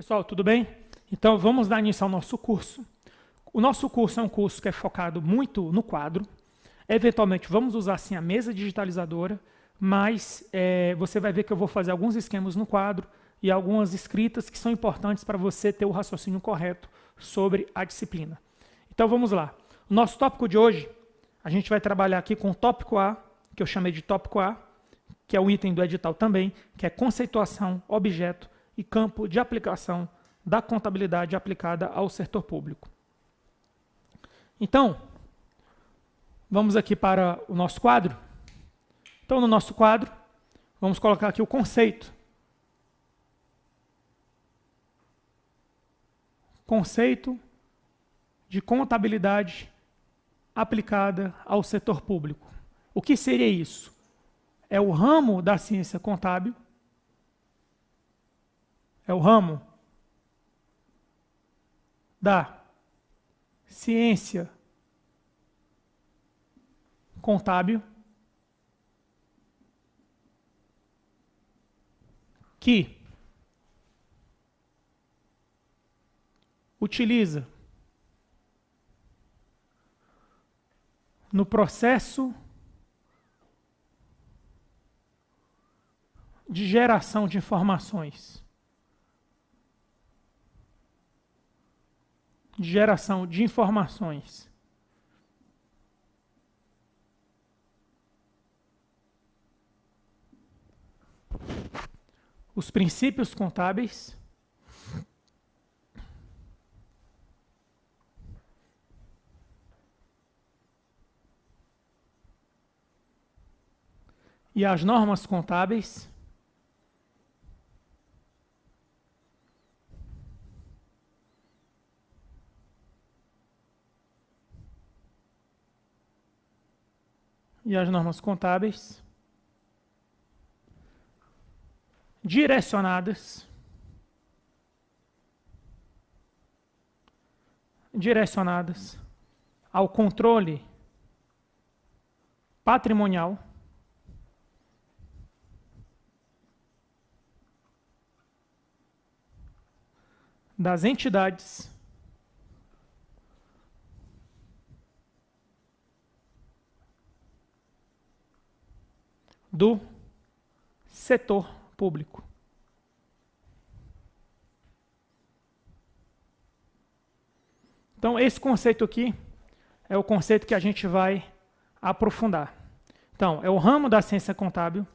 Pessoal, tudo bem? Então, vamos dar início ao nosso curso. O nosso curso é um curso que é focado muito no quadro. Eventualmente, vamos usar sim a mesa digitalizadora, mas você vai ver que eu vou fazer alguns esquemas no quadro e algumas escritas que são importantes para você ter o raciocínio correto sobre a disciplina. Então, vamos lá. O nosso tópico de hoje, a gente vai trabalhar aqui com o tópico A, que eu chamei de tópico A, que é o item do edital também, que é conceituação, objeto e campo de aplicação da contabilidade aplicada ao setor público. Então, vamos aqui para o nosso quadro. Então, no nosso quadro, vamos colocar aqui o conceito. Conceito de contabilidade aplicada ao setor público. O que seria isso? É o ramo da ciência contábil, é o ramo da ciência contábil que utiliza no processo de geração de informações, os princípios contábeis e as normas contábeis direcionadas ao controle patrimonial das entidades do setor público. Então, esse conceito aqui é o conceito que a gente vai aprofundar. Então, é o ramo da ciência contábil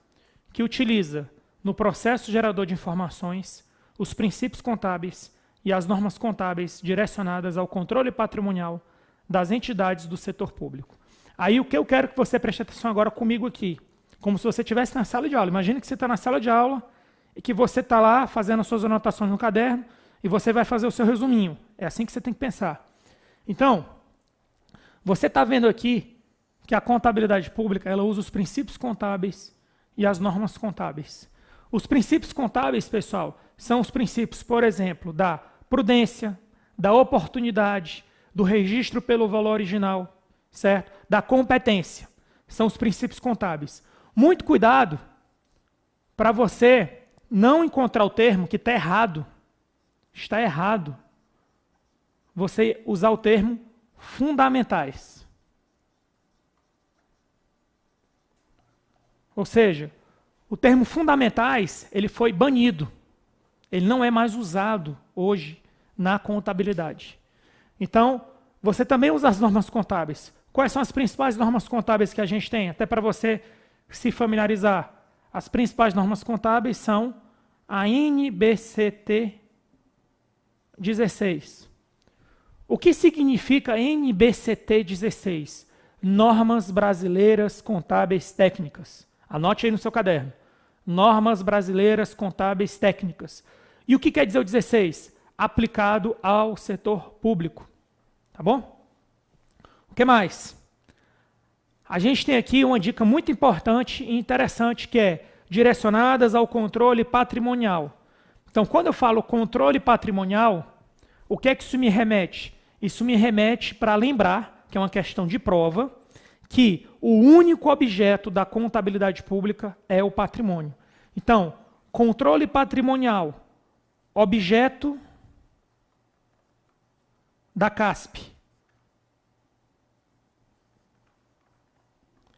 que utiliza no processo gerador de informações os princípios contábeis e as normas contábeis direcionadas ao controle patrimonial das entidades do setor público. Aí, o que eu quero que você preste atenção agora comigo aqui, como se você estivesse na sala de aula. Imagina que você está na sala de aula e que você está lá fazendo as suas anotações no caderno e você vai fazer o seu resuminho. É assim que você tem que pensar. Então, você está vendo aqui que a contabilidade pública ela usa os princípios contábeis e as normas contábeis. Os princípios contábeis, pessoal, são os princípios, por exemplo, da prudência, da oportunidade, do registro pelo valor original, certo? Da competência. São os princípios contábeis. Muito cuidado para você não encontrar o termo que está errado. Está errado você usar o termo fundamentais. Ou seja, o termo fundamentais ele foi banido. Ele não é mais usado hoje na contabilidade. Então, você também usa as normas contábeis. Quais são as principais normas contábeis que a gente tem? Até para você se familiarizar. As principais normas contábeis são a NBCT 16. O que significa NBCT 16? Normas Brasileiras Contábeis Técnicas. Anote aí no seu caderno. Normas Brasileiras Contábeis Técnicas. E o que quer dizer o 16? Aplicado ao setor público. Tá bom? O que mais? A gente tem aqui uma dica muito importante e interessante que é direcionadas ao controle patrimonial. Então, quando eu falo controle patrimonial, o que é que isso me remete? Isso me remete para lembrar, que é uma questão de prova, que o único objeto da contabilidade pública é o patrimônio. Então, controle patrimonial objeto da CASP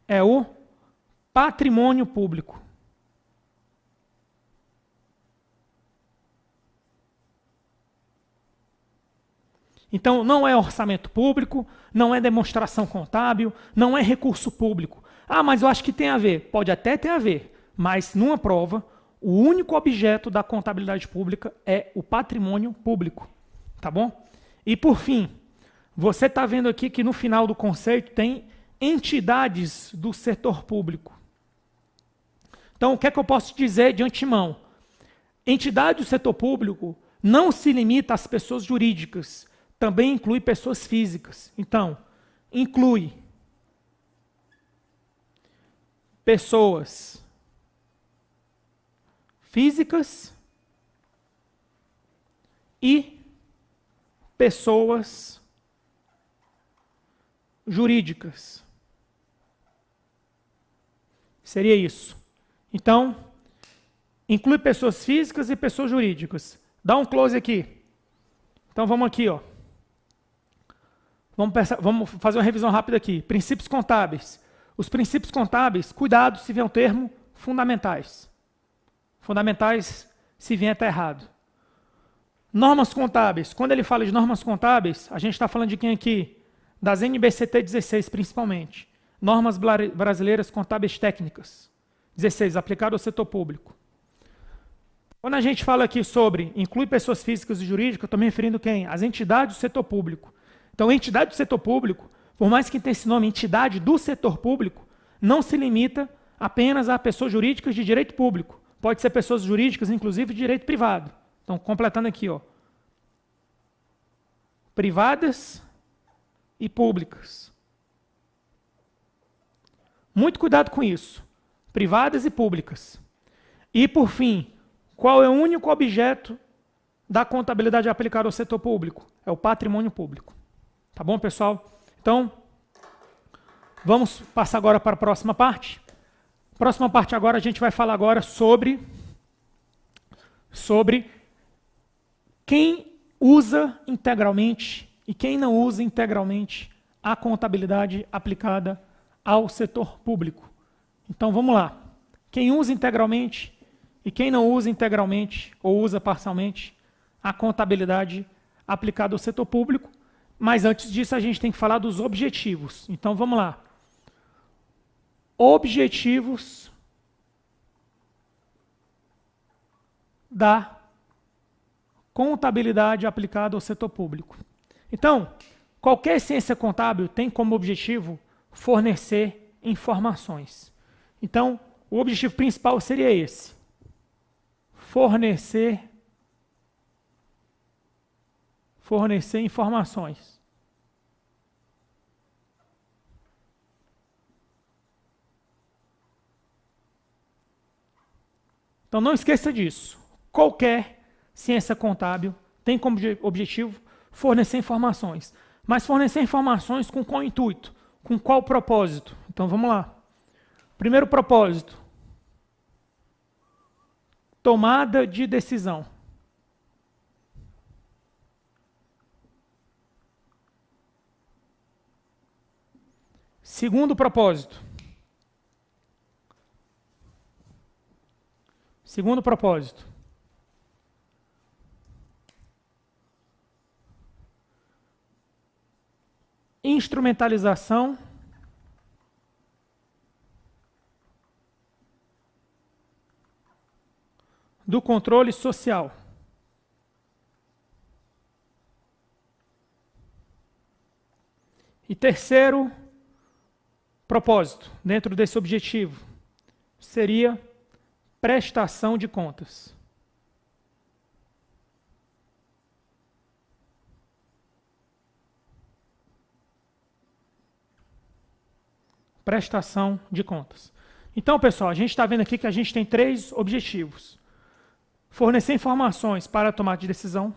é o patrimônio público. Então, não é orçamento público, não é demonstração contábil, não é recurso público. Ah, mas eu acho que tem a ver. Pode até ter a ver, mas numa prova, o único objeto da contabilidade pública é o patrimônio público. Tá bom? E por fim, você está vendo aqui que no final do conceito tem entidades do setor público. Então, o que é que eu posso dizer de antemão? Entidade do setor público não se limita às pessoas jurídicas, também inclui pessoas físicas. Então, inclui pessoas físicas e pessoas jurídicas. Seria isso. Então, inclui pessoas físicas e pessoas jurídicas. Dá um close aqui. Então, vamos aqui, ó. Vamos fazer uma revisão rápida aqui. Princípios contábeis. Os princípios contábeis, cuidado se vier um termo, fundamentais. Fundamentais se vier até errado. Normas contábeis. Quando ele fala de normas contábeis, a gente está falando de quem aqui? Das NBCT 16, principalmente. Normas brasileiras contábeis técnicas. 16, aplicado ao setor público. Quando a gente fala aqui sobre inclui pessoas físicas e jurídicas, eu estou me referindo a quem? As entidades do setor público. Então, entidade do setor público, por mais que tenha esse nome, entidade do setor público, não se limita apenas a pessoas jurídicas de direito público. Pode ser pessoas jurídicas, inclusive, de direito privado. Então, completando aqui, ó. Privadas e públicas. Muito cuidado com isso. Privadas e públicas. E, por fim, qual é o único objeto da contabilidade aplicada ao setor público? É o patrimônio público. Tá bom, pessoal? Então, vamos passar agora para a próxima parte. Próxima parte agora, a gente vai falar agora sobre quem usa integralmente e quem não usa integralmente a contabilidade aplicada ao setor público. Então, vamos lá. Quem usa integralmente e quem não usa integralmente ou usa parcialmente a contabilidade aplicada ao setor público. Mas antes disso, a gente tem que falar dos objetivos. Então, vamos lá. Objetivos da contabilidade aplicada ao setor público. Então, qualquer ciência contábil tem como objetivo fornecer informações. Então, o objetivo principal seria esse: fornecer informações. Então, não esqueça disso. Qualquer ciência contábil tem como objetivo fornecer informações. Mas fornecer informações com qual intuito? Com qual propósito? Então, vamos lá. Primeiro propósito: tomada de decisão. Segundo propósito: instrumentalização do controle social. E terceiro propósito, dentro desse objetivo, seria prestação de contas. Prestação de contas. Então, pessoal, a gente está vendo aqui que a gente tem 3 objetivos: fornecer informações para a tomada de decisão,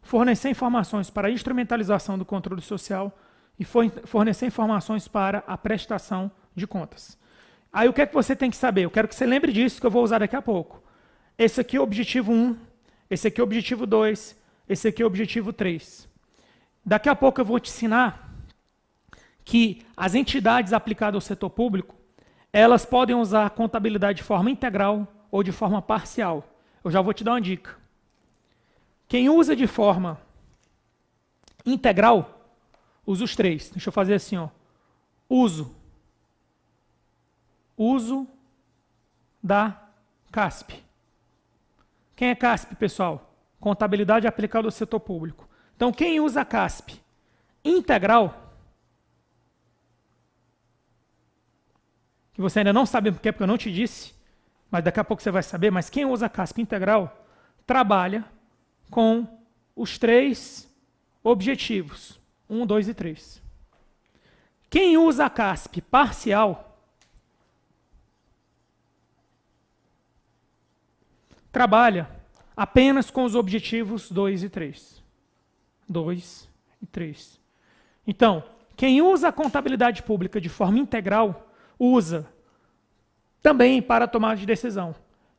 fornecer informações para a instrumentalização do controle social e fornecer informações para a prestação de contas. Aí o que é que você tem que saber? Eu quero que você lembre disso, que eu vou usar daqui a pouco. Esse aqui é o objetivo 1, esse aqui é o objetivo 2, esse aqui é o objetivo 3. Daqui a pouco eu vou te ensinar que as entidades aplicadas ao setor público, elas podem usar a contabilidade de forma integral ou de forma parcial. Eu já vou te dar uma dica. Quem usa de forma integral, usa os 3. Deixa eu fazer assim, ó. Uso da CASP. Quem é CASP, pessoal? Contabilidade aplicada ao setor público. Então, quem usa a CASP integral, que você ainda não sabe porque eu não te disse, mas daqui a pouco você vai saber, mas quem usa a CASP integral trabalha com os 3 objetivos, 1, 2 e 3. Quem usa a CASP parcial trabalha apenas com os objetivos 2 e 3. 2 e 3. Então, quem usa a contabilidade pública de forma integral, usa também para tomada de decisão.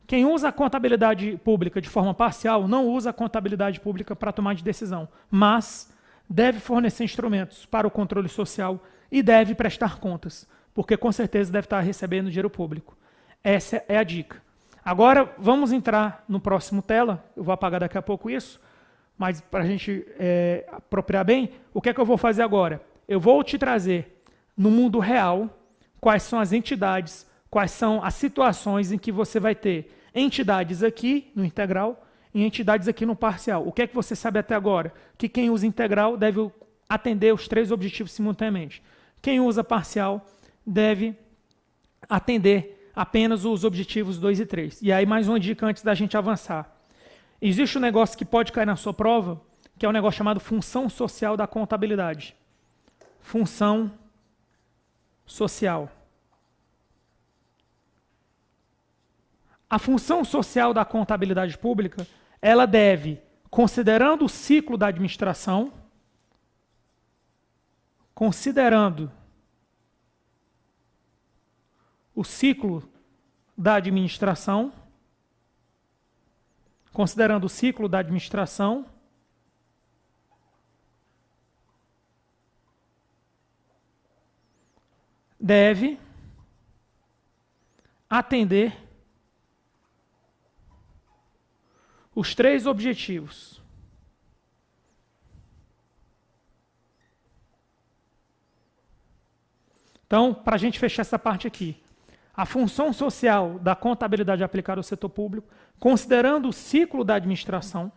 Quem usa a contabilidade pública de forma parcial, não usa a contabilidade pública para tomar de decisão, mas deve fornecer instrumentos para o controle social e deve prestar contas, porque com certeza deve estar recebendo dinheiro público. Essa é a dica. Agora, vamos entrar no próximo tela, eu vou apagar daqui a pouco isso, mas para a gente apropriar bem, o que é que eu vou fazer agora? Eu vou te trazer, no mundo real, quais são as entidades, quais são as situações em que você vai ter entidades aqui no integral e entidades aqui no parcial. O que é que você sabe até agora? Que quem usa integral deve atender os 3 objetivos simultaneamente. Quem usa parcial deve atender apenas os objetivos 2 e 3. E aí mais uma dica antes da gente avançar. Existe um negócio que pode cair na sua prova, que é um negócio chamado função social da contabilidade. Função social. A função social da contabilidade pública, ela deve, considerando o ciclo da administração, considerando o ciclo da administração, deve atender os 3 objetivos. Então, para a gente fechar essa parte aqui, a função social da contabilidade aplicada ao setor público, considerando o ciclo da administração,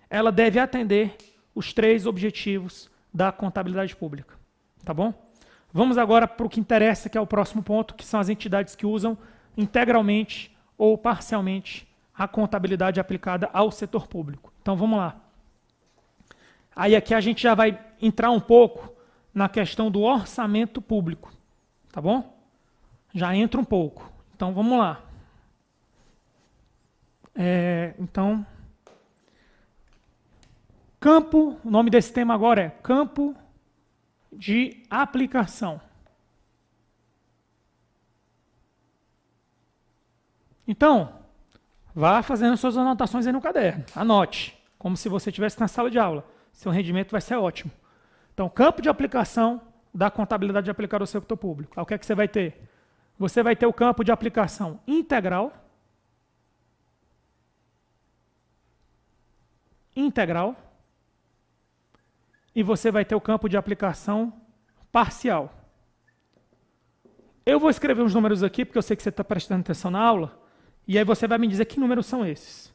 ela deve atender os 3 objetivos da contabilidade pública. Tá bom? Vamos agora para o que interessa, que é o próximo ponto, que são as entidades que usam integralmente ou parcialmente a contabilidade aplicada ao setor público. Então, vamos lá. Aí aqui a gente já vai entrar um pouco na questão do orçamento público, tá bom? Já entra um pouco. Então, vamos lá. Então, campo, o nome desse tema agora é campo de aplicação. Então, vá fazendo suas anotações aí no caderno. Anote, como se você estivesse na sala de aula. Seu rendimento vai ser ótimo. Então, campo de aplicação da contabilidade aplicada ao setor público. O que é que você vai ter? Você vai ter o campo de aplicação integral, e você vai ter o campo de aplicação parcial. Eu vou escrever uns números aqui, porque eu sei que você está prestando atenção na aula, e aí você vai me dizer que números são esses.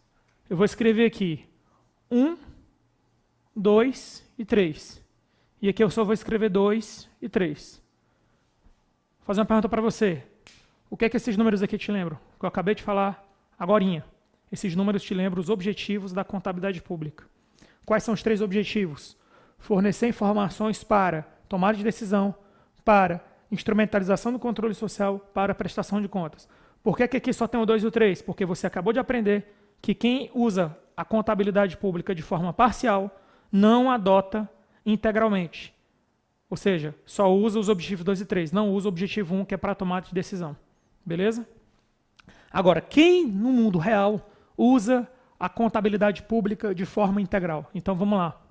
Eu vou escrever aqui 1, 2 e 3. E aqui eu só vou escrever 2 e 3. Vou fazer uma pergunta para você. O que é que esses números aqui te lembram? Que eu acabei de falar agorinha. Esses números te lembram os objetivos da contabilidade pública. Quais são os 3 objetivos? Fornecer informações para tomada de decisão, para instrumentalização do controle social, para prestação de contas. Por que aqui só tem o 2 e o 3? Porque você acabou de aprender que quem usa a contabilidade pública de forma parcial não adota integralmente. Ou seja, só usa os objetivos 2 e 3, não usa o objetivo 1, que é para tomada de decisão. Beleza? Agora, quem no mundo real usa a contabilidade pública de forma integral? Então vamos lá.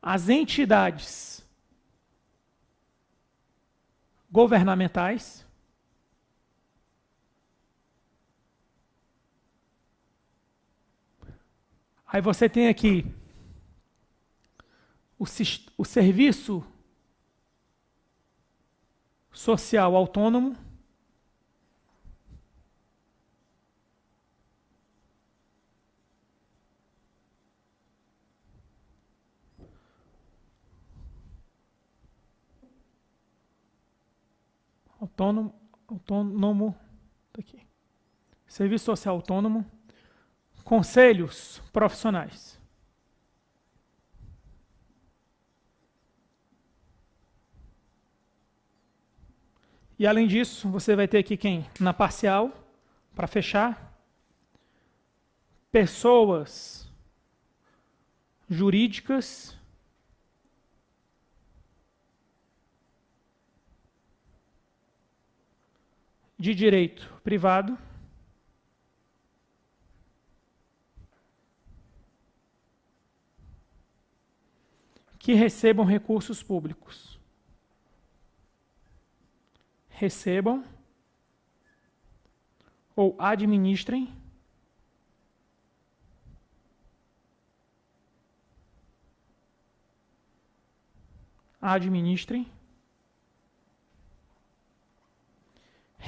As entidades governamentais aí você tem aqui o serviço social autônomo, autônomo, tá aqui. Serviço social autônomo, conselhos profissionais. E além disso, você vai ter aqui quem? Na parcial, para fechar, pessoas jurídicas de direito privado que recebam recursos públicos. Recebam ou administrem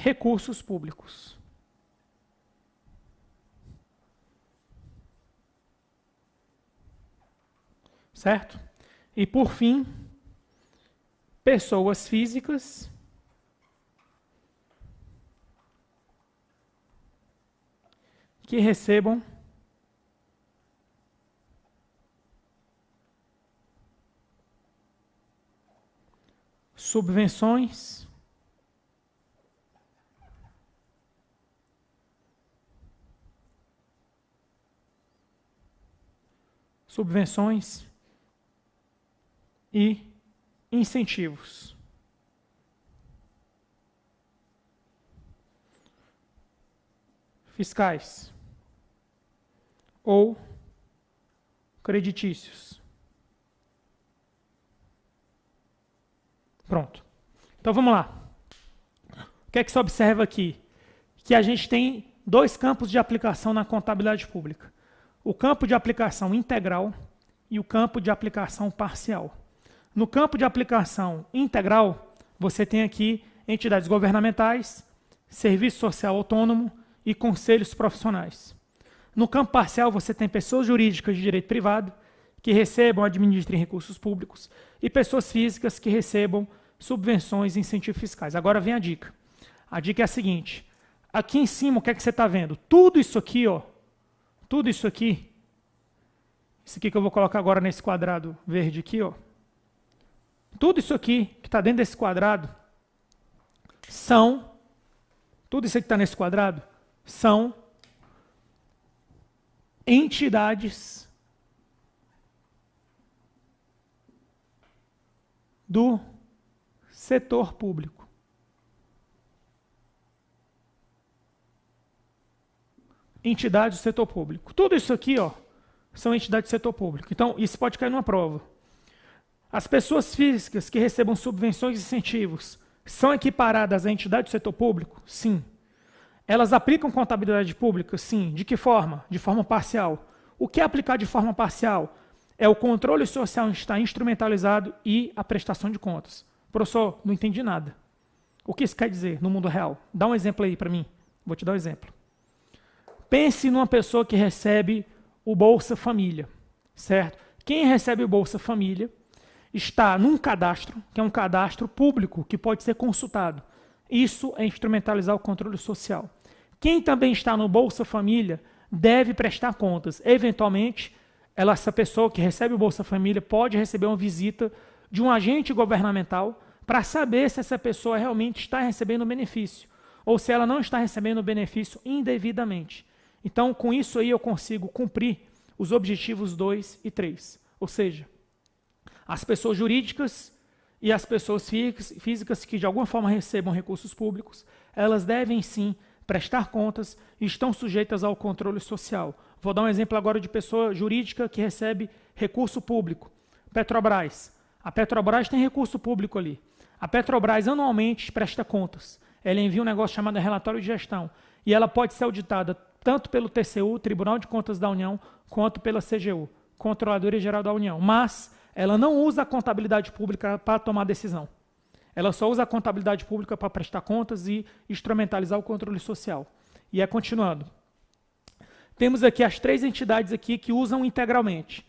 recursos públicos. Certo? E por fim, pessoas físicas que recebam subvenções e incentivos. Fiscais ou creditícios. Pronto. Então vamos lá. O que é que se observa aqui? Que a gente tem dois campos de aplicação na contabilidade pública. O campo de aplicação integral e o campo de aplicação parcial. No campo de aplicação integral, você tem aqui entidades governamentais, serviço social autônomo e conselhos profissionais. No campo parcial, você tem pessoas jurídicas de direito privado que recebam, administrem recursos públicos e pessoas físicas que recebam subvenções e incentivos fiscais. Agora vem a dica. A dica é a seguinte. Aqui em cima, o que é que você está vendo? Tudo isso aqui, ó. Tudo isso aqui. Isso aqui que eu vou colocar agora nesse quadrado verde aqui, ó. Tudo isso aqui que está dentro desse quadrado tudo isso que está nesse quadrado são entidades do setor público. Entidades do setor público. Tudo isso aqui, ó, são entidades do setor público. Então, isso pode cair numa prova. As pessoas físicas que recebam subvenções e incentivos são equiparadas à entidade do setor público? Sim. Elas aplicam contabilidade pública? Sim. De que forma? De forma parcial. O que é aplicar de forma parcial? É o controle social estar instrumentalizado e a prestação de contas. Professor, não entendi nada. O que isso quer dizer no mundo real? Dá um exemplo aí para mim. Vou te dar um exemplo. Pense numa pessoa que recebe o Bolsa Família, certo? Quem recebe o Bolsa Família está num cadastro, que é um cadastro público, que pode ser consultado. Isso é instrumentalizar o controle social. Quem também está no Bolsa Família deve prestar contas. Eventualmente, essa pessoa que recebe o Bolsa Família pode receber uma visita de um agente governamental para saber se essa pessoa realmente está recebendo o benefício ou se ela não está recebendo o benefício indevidamente. Então, com isso aí, eu consigo cumprir os objetivos 2 e 3. Ou seja, as pessoas jurídicas e as pessoas físicas que de alguma forma recebam recursos públicos, elas devem sim prestar contas e estão sujeitas ao controle social. Vou dar um exemplo agora de pessoa jurídica que recebe recurso público. Petrobras. A Petrobras tem recurso público ali. A Petrobras anualmente presta contas. Ela envia um negócio chamado relatório de gestão. E ela pode ser auditada tanto pelo TCU, Tribunal de Contas da União, quanto pela CGU, Controladoria Geral da União. Mas ela não usa a contabilidade pública para tomar decisão. Ela só usa a contabilidade pública para prestar contas e instrumentalizar o controle social. E é continuando. Temos aqui as 3 entidades aqui que usam integralmente.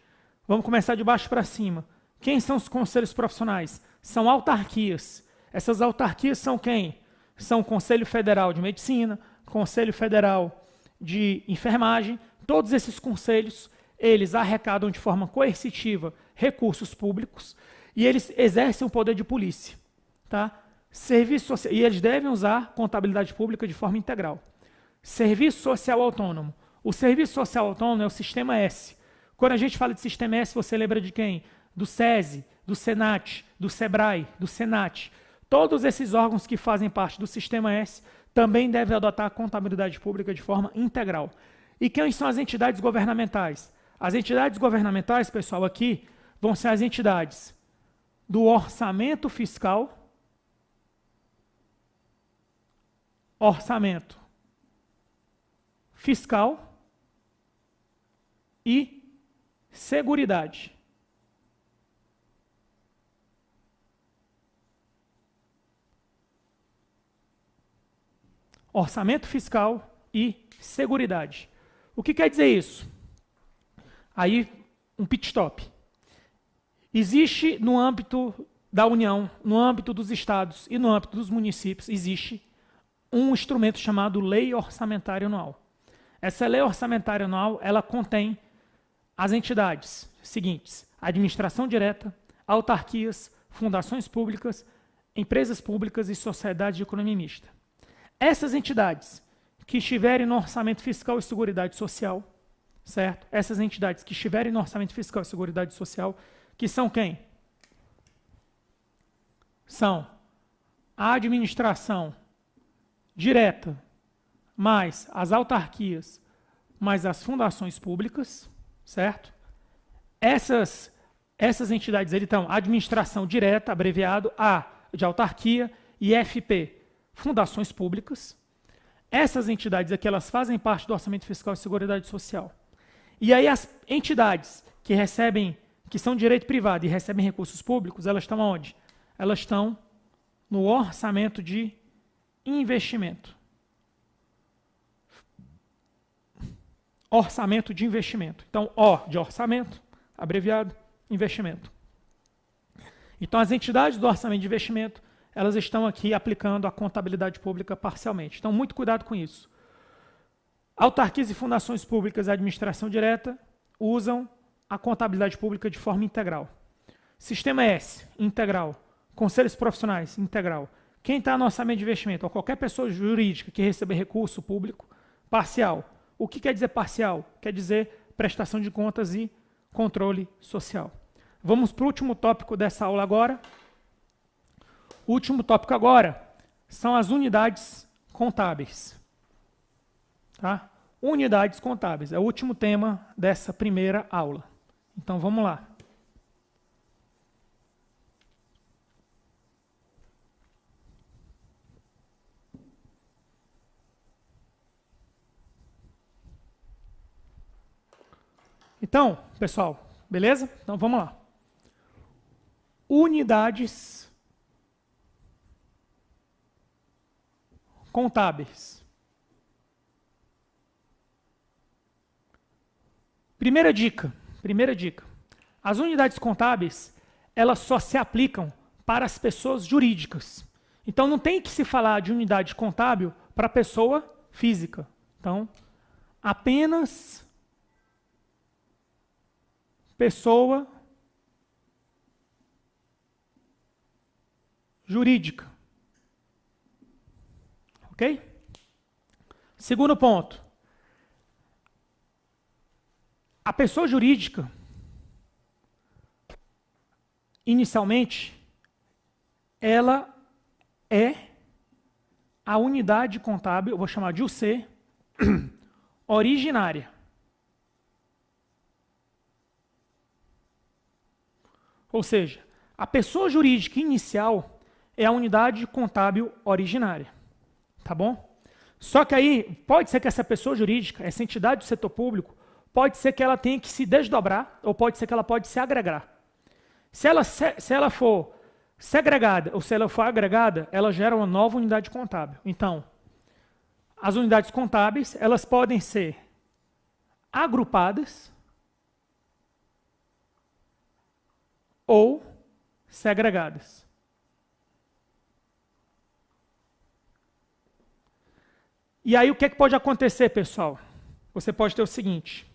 Vamos começar de baixo para cima. Quem são os conselhos profissionais? São autarquias. Essas autarquias são quem? São o Conselho Federal de Medicina, Conselho Federal de Enfermagem. Todos esses conselhos, eles arrecadam de forma coercitiva recursos públicos e eles exercem o poder de polícia. Tá? Serviço social, e eles devem usar contabilidade pública de forma integral. Serviço Social Autônomo. O Serviço Social Autônomo é o Sistema S. Quando a gente fala de Sistema S, você lembra de quem? Do SESI, do SENAT, do SEBRAE, do SENAT. Todos esses órgãos que fazem parte do Sistema S também devem adotar a contabilidade pública de forma integral. E quem são as entidades governamentais? As entidades governamentais, pessoal, aqui, vão ser as entidades do orçamento fiscal, e seguridade. Orçamento fiscal e seguridade. O que quer dizer isso? Aí, um pit stop. Existe no âmbito da União, no âmbito dos estados e no âmbito dos municípios, existe um instrumento chamado Lei Orçamentária Anual. Essa Lei Orçamentária Anual, ela contém as entidades seguintes: administração direta, autarquias, fundações públicas, empresas públicas e sociedades de economia mista. Essas entidades que estiverem no orçamento fiscal e seguridade social, certo? Essas entidades que estiverem no orçamento fiscal e seguridade social, que são quem? São a administração direta, mais as autarquias, mais as fundações públicas, certo? Essas entidades, então, administração direta, abreviado A de autarquia, e FP, fundações públicas. Essas entidades aqui, elas fazem parte do orçamento fiscal e seguridade social. E aí as entidades que recebem, que são de direito privado e recebem recursos públicos, elas estão onde? Elas estão no orçamento de investimento. Orçamento de investimento. Então, O de orçamento, abreviado, investimento. Então, as entidades do orçamento de investimento, elas estão aqui aplicando a contabilidade pública parcialmente. Então, muito cuidado com isso. Autarquias e fundações públicas e administração direta usam a contabilidade pública de forma integral. Sistema S, integral. Conselhos profissionais, integral. Quem está no orçamento de investimento, ou qualquer pessoa jurídica que receber recurso público, parcial. O que quer dizer parcial? Quer dizer prestação de contas e controle social. Vamos para o último tópico dessa aula agora. O último tópico agora são as unidades contábeis. Tá? Unidades contábeis é o último tema dessa primeira aula. Então vamos lá. Então, pessoal, beleza? Então vamos lá. Unidades contábeis. Primeira dica. As unidades contábeis, elas só se aplicam para as pessoas jurídicas. Então não tem que se falar de unidade contábil para pessoa física. Então, apenas pessoa jurídica. Ok? Segundo ponto. A pessoa jurídica, inicialmente, ela é a unidade contábil, eu vou chamar de UC, originária. Ou seja, a pessoa jurídica inicial é a unidade contábil originária. Tá bom? Só que aí, pode ser que essa pessoa jurídica, essa entidade do setor público, pode ser que ela tenha que se desdobrar, ou pode ser que ela pode se agregar. Se ela for segregada, ou se ela for agregada, ela gera uma nova unidade contábil. Então, as unidades contábeis, elas podem ser agrupadas ou segregadas. E aí o que é que pode acontecer, pessoal? Você pode ter o seguinte.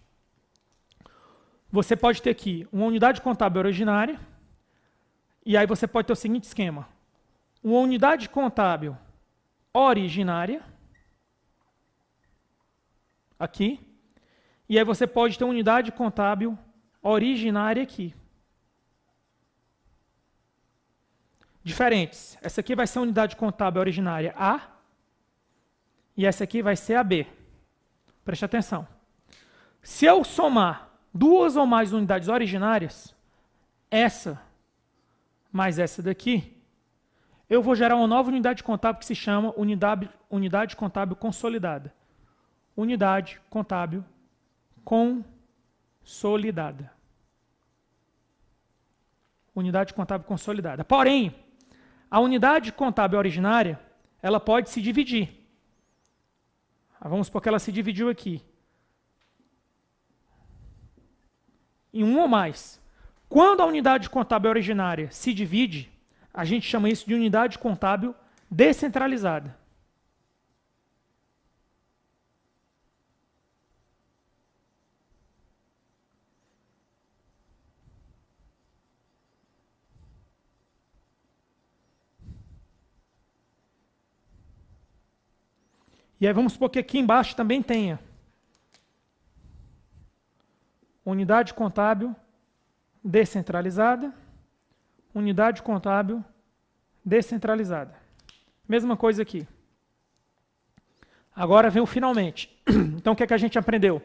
Você pode ter aqui uma unidade contábil originária, e aí você pode ter o seguinte esquema. Uma unidade contábil originária, aqui, e aí você pode ter uma unidade contábil originária aqui. Diferentes. Essa aqui vai ser a unidade contábil originária A, e essa aqui vai ser a B. Preste atenção. Se eu somar duas ou mais unidades originárias, essa mais essa daqui, eu vou gerar uma nova unidade contábil que se chama unidade contábil consolidada. Unidade contábil consolidada. Unidade contábil consolidada. Porém, a unidade contábil originária, ela pode se dividir. Vamos supor que ela se dividiu aqui em um ou mais. Quando a unidade contábil originária se divide, a gente chama isso de unidade contábil descentralizada. E aí vamos supor que aqui embaixo também tenha unidade contábil descentralizada, unidade contábil descentralizada. Mesma coisa aqui. Agora vem o finalmente. Então o que é que a gente aprendeu?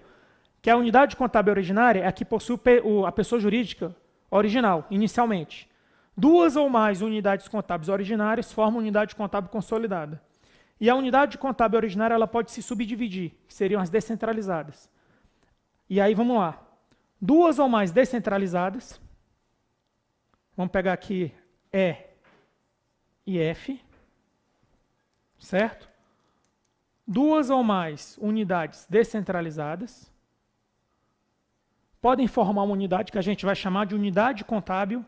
Que a unidade contábil originária é a que possui a pessoa jurídica original, inicialmente. Duas ou mais unidades contábeis originárias formam unidade contábil consolidada. E a unidade contábil originária ela pode se subdividir, que seriam as descentralizadas. E aí vamos lá. Duas ou mais descentralizadas, vamos pegar aqui E e F, certo? Duas ou mais unidades descentralizadas podem formar uma unidade que a gente vai chamar de unidade contábil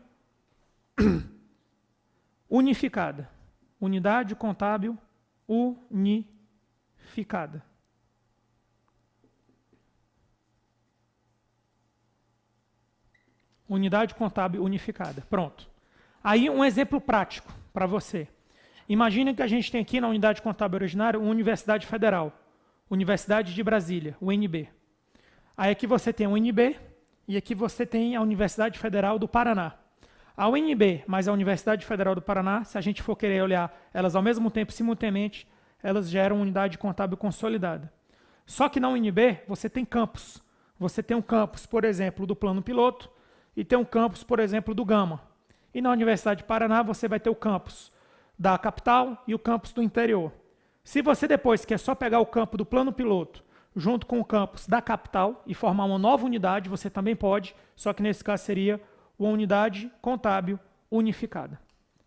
unificada. Unidade contábil unificada. Unidade contábil unificada. Pronto. Aí um exemplo prático para você. Imagine que a gente tem aqui na unidade contábil originária uma Universidade Federal, Universidade de Brasília, UNB. Aí aqui você tem a UNB e aqui você tem a Universidade Federal do Paraná. A UNB mais a Universidade Federal do Paraná, se a gente for querer olhar elas ao mesmo tempo, simultaneamente, elas geram unidade contábil consolidada. Só que na UNB você tem campus. Você tem um campus, por exemplo, do plano piloto e tem um campus, por exemplo, do Gama. E na Universidade de Paraná você vai ter o campus da capital e o campus do interior. Se você depois quer só pegar o campo do plano piloto junto com o campus da capital e formar uma nova unidade, você também pode, só que nesse caso seria uma unidade contábil unificada.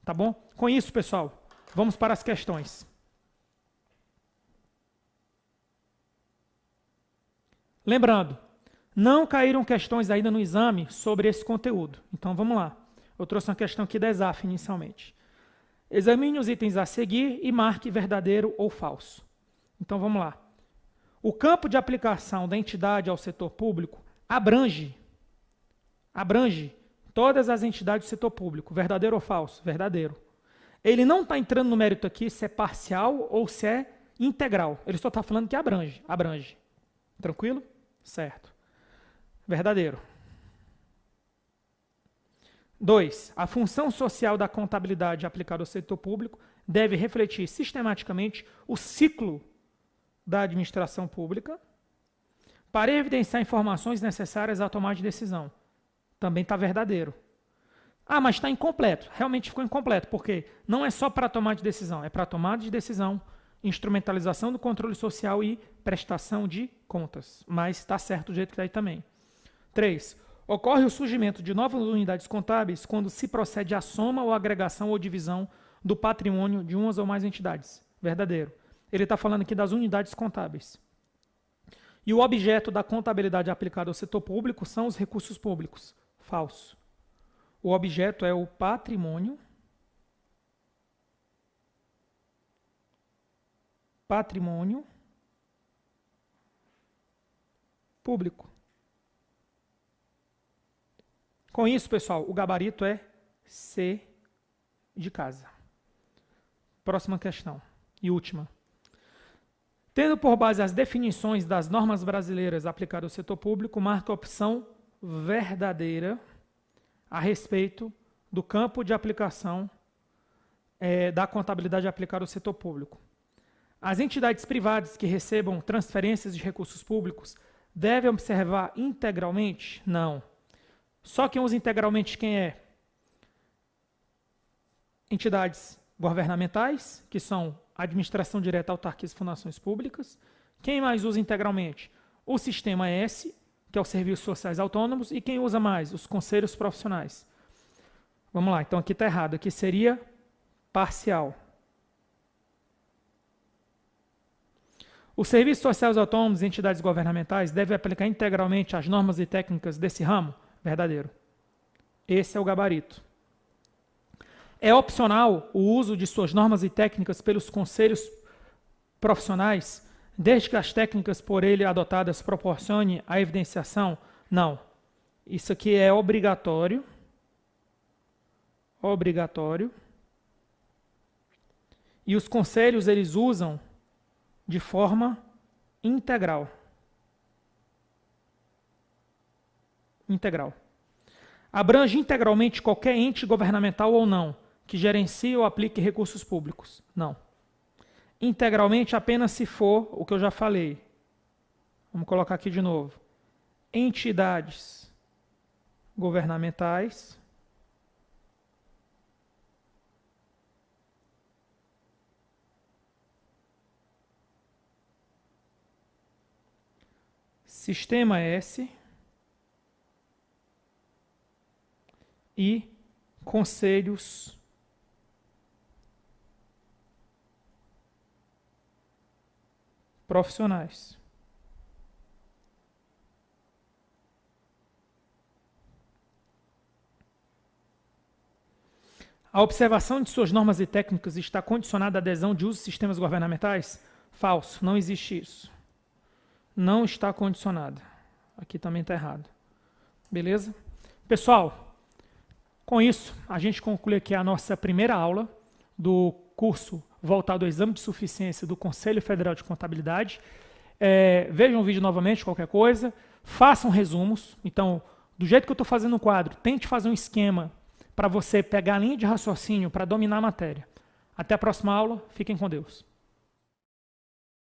Tá bom? Com isso, pessoal, vamos para as questões. Lembrando, não caíram questões ainda no exame sobre esse conteúdo. Então vamos lá. Eu trouxe uma questão aqui da ESAF inicialmente. Examine os itens a seguir e marque verdadeiro ou falso. Então vamos lá. O campo de aplicação da entidade ao setor público abrange todas as entidades do setor público. Verdadeiro ou falso? Verdadeiro. Ele não está entrando no mérito aqui se é parcial ou se é integral. Ele só está falando que abrange. Tranquilo? Certo. Verdadeiro. 2. A função social da contabilidade aplicada ao setor público deve refletir sistematicamente o ciclo da administração pública para evidenciar informações necessárias à tomada de decisão. Também está verdadeiro. Ah, mas está incompleto. Realmente ficou incompleto, porque não é só para tomada de decisão, é para tomada de decisão, instrumentalização do controle social e prestação de contas. Mas está certo do jeito que está aí também. 3. Ocorre o surgimento de novas unidades contábeis quando se procede à soma ou agregação ou divisão do patrimônio de umas ou mais entidades. Verdadeiro. Ele está falando aqui das unidades contábeis. E o objeto da contabilidade aplicada ao setor público são os recursos públicos. Falso. O objeto é o patrimônio público. Com isso, pessoal, o gabarito é C de casa. Próxima questão e última. Tendo por base as definições das normas brasileiras aplicadas ao setor público, marca a opção verdadeira a respeito do campo de aplicação da contabilidade aplicada ao setor público. As entidades privadas que recebam transferências de recursos públicos devem observar integralmente? Não. Só quem usa integralmente quem é? Entidades governamentais, que são administração direta, autarquias e fundações públicas. Quem mais usa integralmente? O Sistema S, que é os Serviços Sociais Autônomos, e quem usa mais? Os conselhos profissionais. Vamos lá, então aqui está errado, aqui seria parcial. Os Serviços Sociais Autônomos e entidades governamentais devem aplicar integralmente as normas e técnicas desse ramo? Verdadeiro. Esse é o gabarito. É opcional o uso de suas normas e técnicas pelos conselhos profissionais, desde que as técnicas por ele adotadas proporcionem a evidenciação? Não. Isso aqui é obrigatório. Obrigatório. E os conselhos, eles usam de forma integral. Integral. Abrange integralmente qualquer ente governamental ou não, que gerencie ou aplique recursos públicos. Não. Integralmente apenas se for o que eu já falei. Vamos colocar aqui de novo. Entidades governamentais Sistema S e conselhos profissionais. A observação de suas normas e técnicas está condicionada à adesão de uso de sistemas governamentais? Falso, não existe isso. Não está condicionada. Aqui também está errado. Beleza? Pessoal, com isso, a gente conclui aqui a nossa primeira aula do curso voltado ao exame de suficiência do Conselho Federal de Contabilidade. Vejam o vídeo novamente, qualquer coisa. Façam resumos. Então, do jeito que eu estou fazendo o quadro, tente fazer um esquema para você pegar a linha de raciocínio para dominar a matéria. Até a próxima aula. Fiquem com Deus.